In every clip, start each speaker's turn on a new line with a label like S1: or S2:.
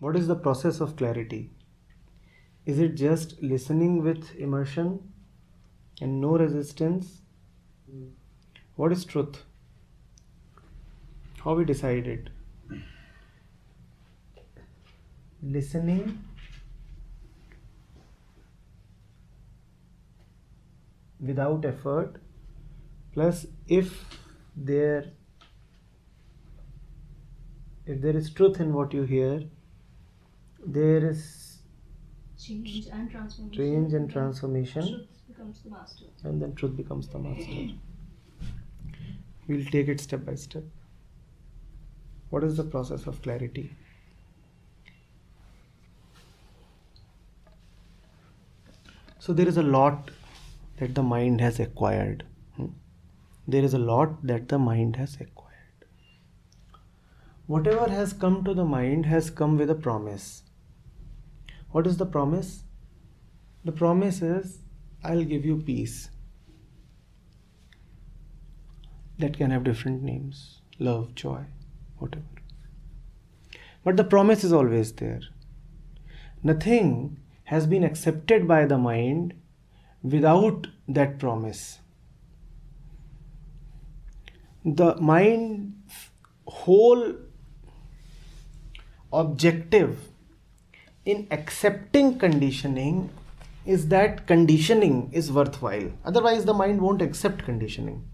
S1: What is the process of clarity? Is it just listening with immersion and no resistance? What is truth? How we decide it? Listening without effort, plus if there is truth in what you hear, there is
S2: change and transformation.
S1: Truth becomes the master. And then truth becomes the master. We'll take it step by step. What is the process of clarity? So there is a lot that the mind has acquired. There is a lot that the mind has acquired. Whatever has come to the mind has come with a promise. What is the promise? The promise is, I'll give you peace. That can have different names. Love, joy, whatever. But the promise is always there. Nothing has been accepted by the mind without that promise. The mind's whole objective in accepting conditioning is that conditioning is worthwhile. Otherwise, the mind won't accept conditioning.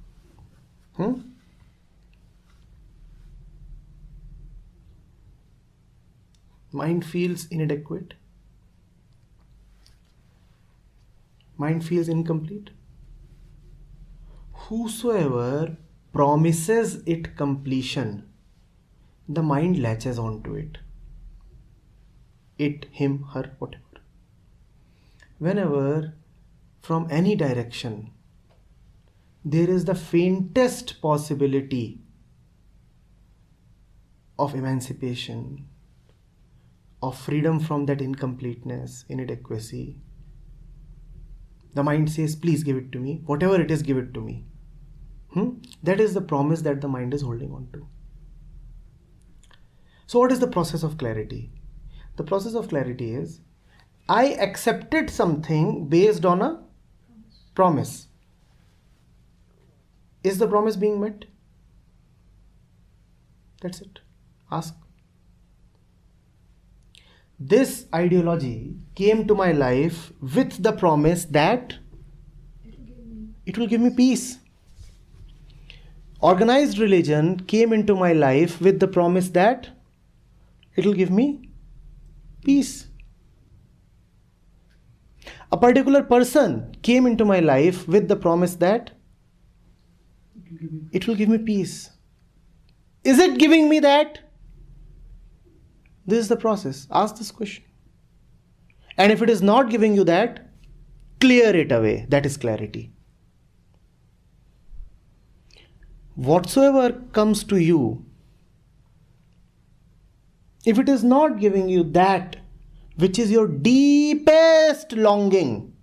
S1: Mind feels inadequate. Mind feels incomplete. Whosoever promises it completion, the mind latches onto it. It, him, her, whatever. Whenever from any direction there is the faintest possibility of emancipation, of freedom from that incompleteness, inadequacy, the mind says, please give it to me. Whatever it is, give it to me. That is the promise that the mind is holding on to. So what is the process of clarity? The process of clarity is, I accepted something based on a promise. Is the promise being met? That's it. Ask. This ideology came to my life with the promise that it will give me peace. Organized religion came into my life with the promise that it will give me peace. A particular person came into my life with the promise that it will give me peace. Is it giving me that? This is the process. Ask this question. And if it is not giving you that, clear it away. That is clarity. Whatsoever comes to you, if it is not giving you that which is your deepest longing,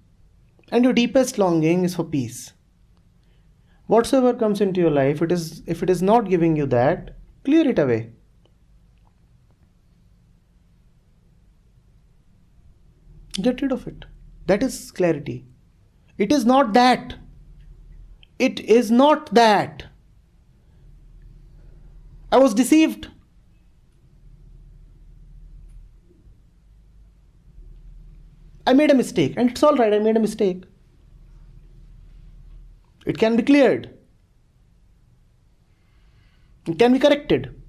S1: and your deepest longing is for peace, whatsoever comes into your life, if it is not giving you that, clear it away. Get rid of it. That is clarity. It is not that. It is not that. I was deceived. I made a mistake, and it's all right, I made a mistake. It can be cleared. It can be corrected.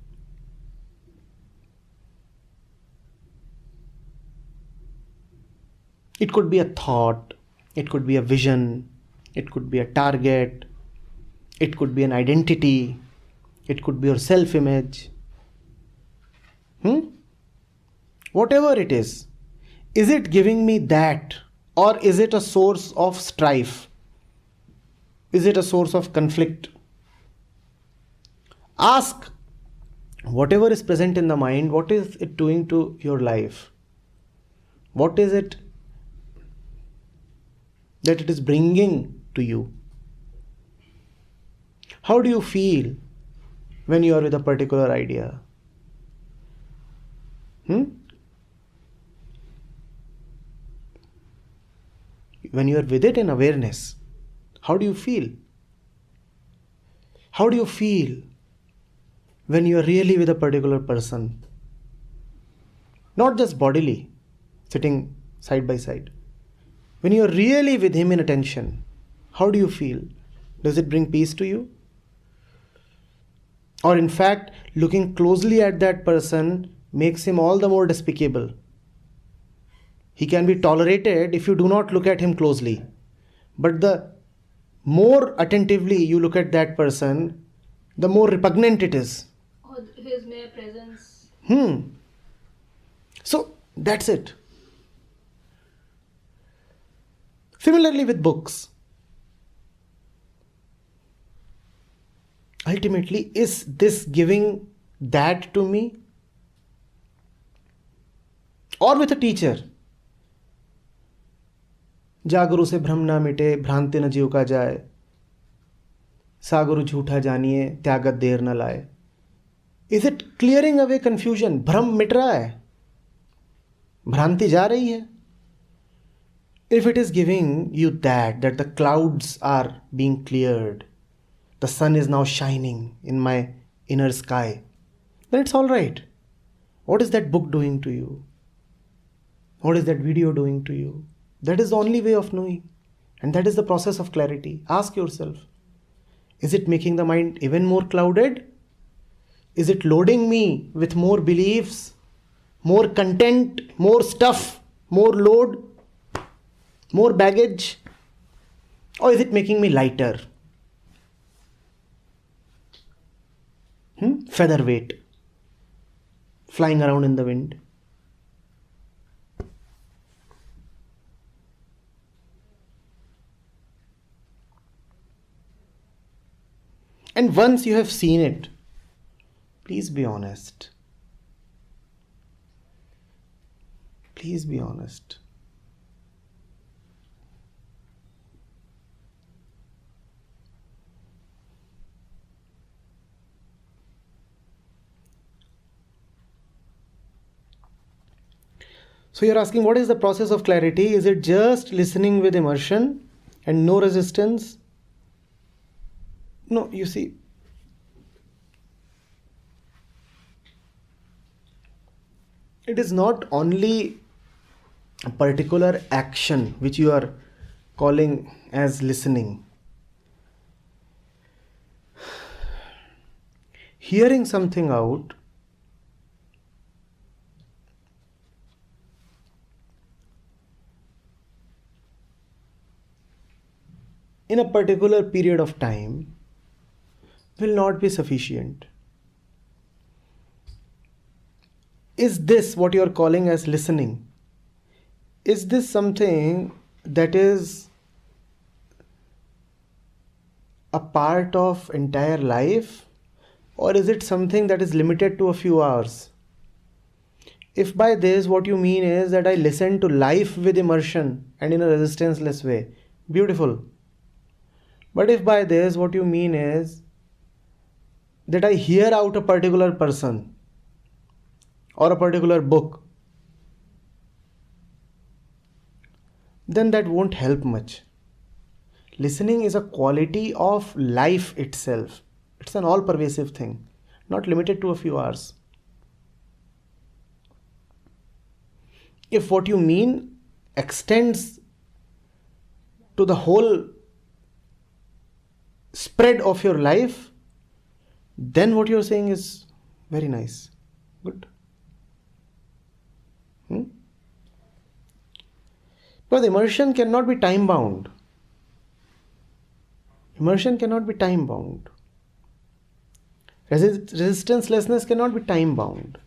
S1: It could be a thought, it could be a vision, it could be a target, it could be an identity, it could be your self-image. Whatever it is it giving me that, or is it a source of strife? Is it a source of conflict? Ask, whatever is present in the mind, what is it doing to your life? What is it that it is bringing to you? How do you feel when you are with a particular idea? when you are with it in awareness, how do you feel? How do you feel when you are really with a particular person? Not just bodily, sitting side by side. When you are really with him in attention, how do you feel? Does it bring peace to you? Or in fact, looking closely at that person makes him all the more despicable. He can be tolerated if you do not look at him closely. But the more attentively you look at that person, the more repugnant it is.
S2: Or his mere presence.
S1: So that's it. Similarly with books. Ultimately, is this giving that to me? Or with a teacher. जागुरु से भ्रम ना मिटे, भ्रांति न जीव का जाए, सागुरु झूठा जानिए, त्यागत देर न लाए. Is it clearing away confusion? भ्रम मिट रहा है, भ्रांति जा रही है. If it is giving you that the clouds are being cleared, the sun is now shining in my inner sky, then it's all right. What is that book doing to you? What is that video doing to you? That is the only way of knowing. And that is the process of clarity. Ask yourself, is it making the mind even more clouded? Is it loading me with more beliefs, more content, more stuff, more load, more baggage? Or is it making me lighter? Featherweight, flying around in the wind. And once you have seen it, please be honest. Please be honest. So you're asking, what is the process of clarity? Is it just listening with immersion and no resistance? No, you see, it is not only a particular action which you are calling as listening. Hearing something out in a particular period of time will not be sufficient. Is this what you are calling as listening? Is this something that is a part of entire life, or is it something that is limited to a few hours? If by this what you mean is that I listen to life with immersion and in a resistanceless way, beautiful. But if by this what you mean is that I hear out a particular person or a particular book, then that won't help much. Listening is a quality of life itself. It's an all-pervasive thing, not limited to a few hours. If what you mean extends to the whole spread of your life, then what you're saying is very nice. Good. Because immersion cannot be time bound. Immersion cannot be time bound. Resistancelessness cannot be time bound.